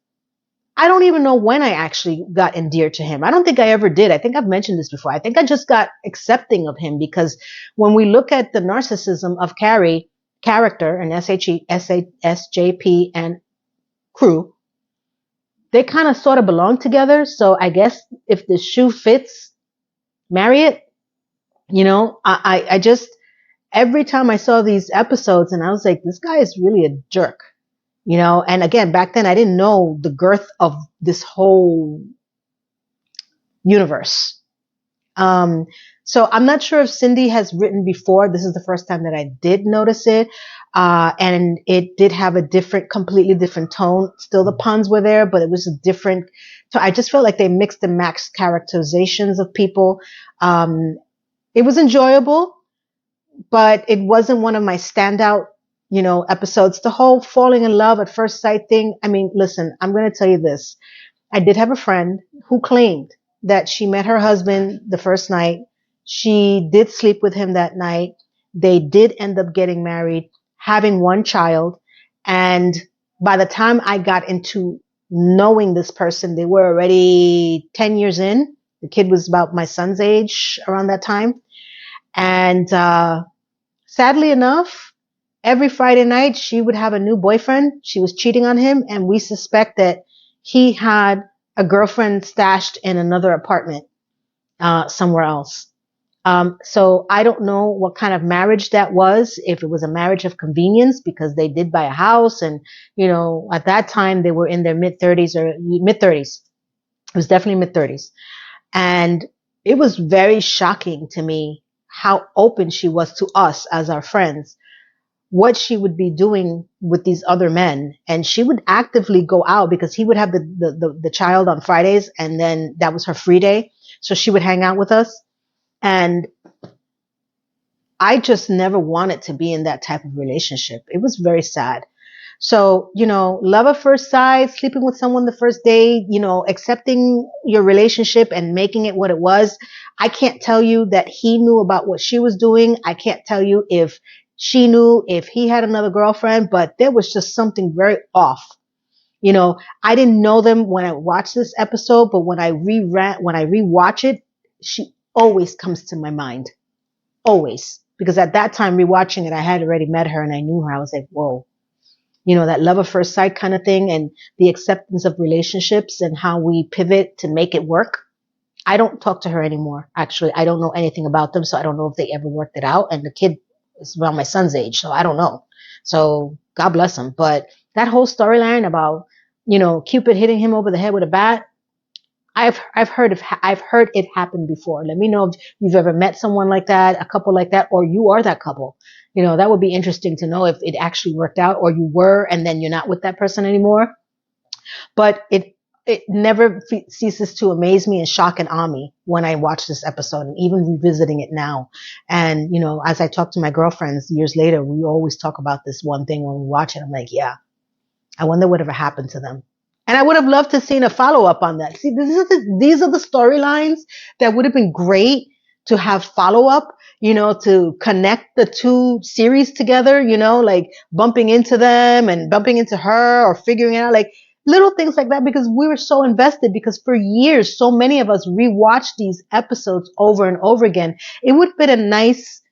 I don't even know when I actually got endeared to him. I don't think I ever did. I think I've mentioned this before. I think I just got accepting of him because when we look at the narcissism of Carrie character and SJP and crew, they kind of sort of belong together. So I guess if the shoe fits, marry it. I just, every time I saw these episodes and I was like, this guy is really a jerk. And again, back then I didn't know the girth of this whole universe. So I'm not sure if Cindy has written before. This is the first time that I did notice it. And it did have a completely different tone. Still the puns were there, but it was a different. So I just felt like they mixed and matched characterizations of people. It was enjoyable, but it wasn't one of my standout episodes. The whole falling in love at first sight thing. I mean, listen, I'm going to tell you this. I did have a friend who claimed that she met her husband the first night. She did sleep with him that night. They did end up getting married, having one child. And by the time I got into knowing this person, they were already 10 years in. The kid was about my son's age around that time. And sadly enough, every Friday night, she would have a new boyfriend. She was cheating on him. And we suspect that he had a girlfriend stashed in another apartment somewhere else. So I don't know what kind of marriage that was, if it was a marriage of convenience, because they did buy a house. And, at that time, they were in their mid-30s or mid-30s. It was definitely mid-30s. And it was very shocking to me how open she was to us as our friends, what she would be doing with these other men. And she would actively go out because he would have the child on Fridays, and then that was her free day. So she would hang out with us. And I just never wanted to be in that type of relationship. It was very sad. So, love at first sight, sleeping with someone the first day, accepting your relationship and making it what it was. I can't tell you that he knew about what she was doing. I can't tell you if she knew if he had another girlfriend, but there was just something very off. You know, I didn't know them when I watched this episode, but when I rewatch it, she always comes to my mind. Always. Because at that time, rewatching it, I had already met her and I knew her. I was like, whoa, you know, that love at first sight kind of thing, and the acceptance of relationships and how we pivot to make it work. I don't talk to her anymore. Actually, I don't know anything about them. So I don't know if they ever worked it out. And the kid is around my son's age. So I don't know. So God bless him. But that whole storyline about, you know, Cupid hitting him over the head with a bat, I've heard it happen before. Let me know if you've ever met someone like that, a couple like that, or you are that couple. You know, that would be interesting to know if it actually worked out, or you were and then you're not with that person anymore. But it never ceases to amaze me and shock and awe me when I watch this episode, and even revisiting it now. And, you know, as I talk to my girlfriends years later, we always talk about this one thing when we watch it. I'm like, yeah, I wonder whatever happened to them. And I would have loved to have seen a follow up on that. See, these are the storylines that would have been great to have follow up, you know, to connect the two series together, you know, like bumping into them and bumping into her, or figuring out like little things like that, because we were so invested, because for years, so many of us rewatched these episodes over and over again. It would have been a nice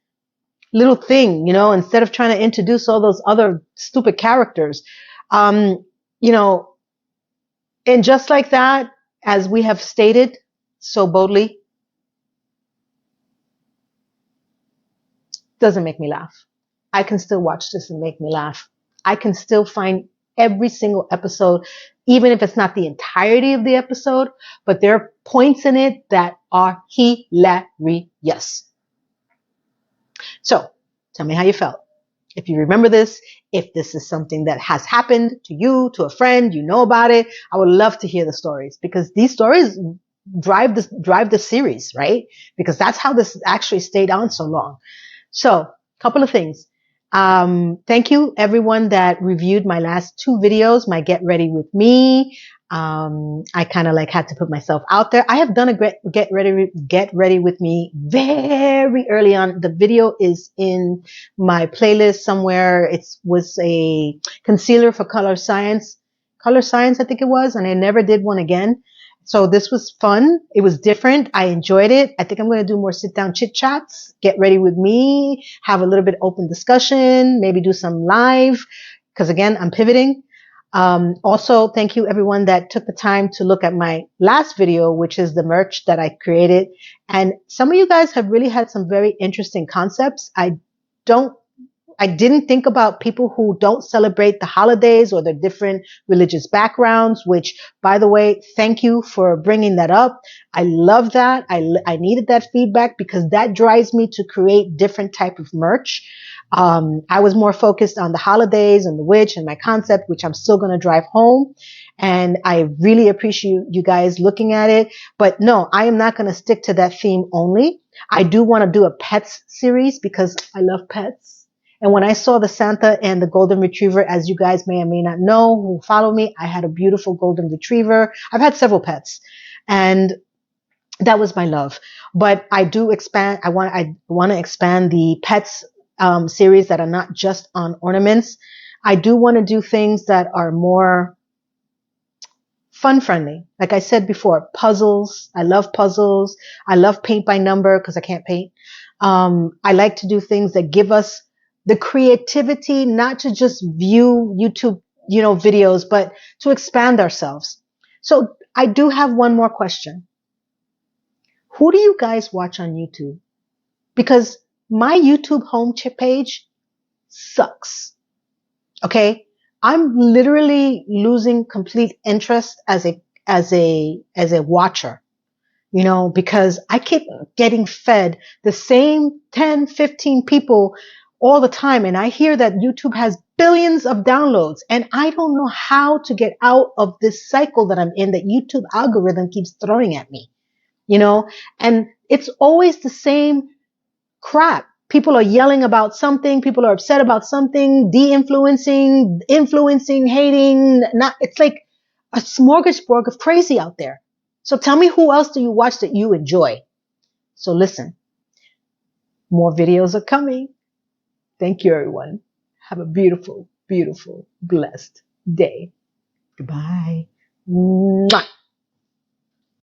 little thing, you know, instead of trying to introduce all those other stupid characters. You know, and just like that, as we have stated so boldly, doesn't make me laugh. I can still watch this and make me laugh. I can still find every single episode, even if it's not the entirety of the episode, but there are points in it that are hilarious. So tell me how you felt. If you remember this, if this is something that has happened to you, to a friend, you know about it, I would love to hear the stories, because these stories drive the series, right? Because that's how this actually stayed on so long. So, a couple of things. Thank you everyone that reviewed my last two videos, my Get Ready With Me. I kind of like had to put myself out there. I have done a Get Ready With Me very early on. The video is in my playlist somewhere. It was a concealer for color science, I think it was, and I never did one again. So this was fun. It was different. I enjoyed it. I think I'm going to do more sit down chit chats, Get Ready With Me, have a little bit open discussion, maybe do some live, because again, I'm pivoting. Also, thank you everyone that took the time to look at my last video, which is the merch that I created. And some of you guys have really had some very interesting concepts. I didn't think about people who don't celebrate the holidays or their different religious backgrounds, which, by the way, thank you for bringing that up. I love that. I needed that feedback, because that drives me to create different type of merch. I was more focused on the holidays and the witch and my concept, which I'm still going to drive home. And I really appreciate you guys looking at it. But no, I am not going to stick to that theme only. I do want to do a pets series, because I love pets. And when I saw the Santa and the golden retriever, as you guys may or may not know who follow me, I had a beautiful golden retriever. I've had several pets, and that was my love. But I do expand. I want to expand the pets series that are not just on ornaments. I do want to do things that are more fun friendly. Like I said before, puzzles. I love puzzles. I love paint by number, because I can't paint. I like to do things that give us the creativity, not to just view YouTube, you know, videos, but to expand ourselves. So I do have one more question. Who do you guys watch on YouTube? Because my YouTube home page sucks. Okay. I'm literally losing complete interest as a watcher, you know, because I keep getting fed the same 10, 15 people all the time. And I hear that YouTube has billions of downloads, and I don't know how to get out of this cycle that I'm in, that YouTube algorithm keeps throwing at me, you know, and it's always the same crap. People are yelling about something. People are upset about something, de-influencing, influencing, hating. It's like a smorgasbord of crazy out there. So tell me, who else do you watch that you enjoy? So listen, more videos are coming. Thank you, everyone. Have a beautiful, beautiful, blessed day. Goodbye. Mwah.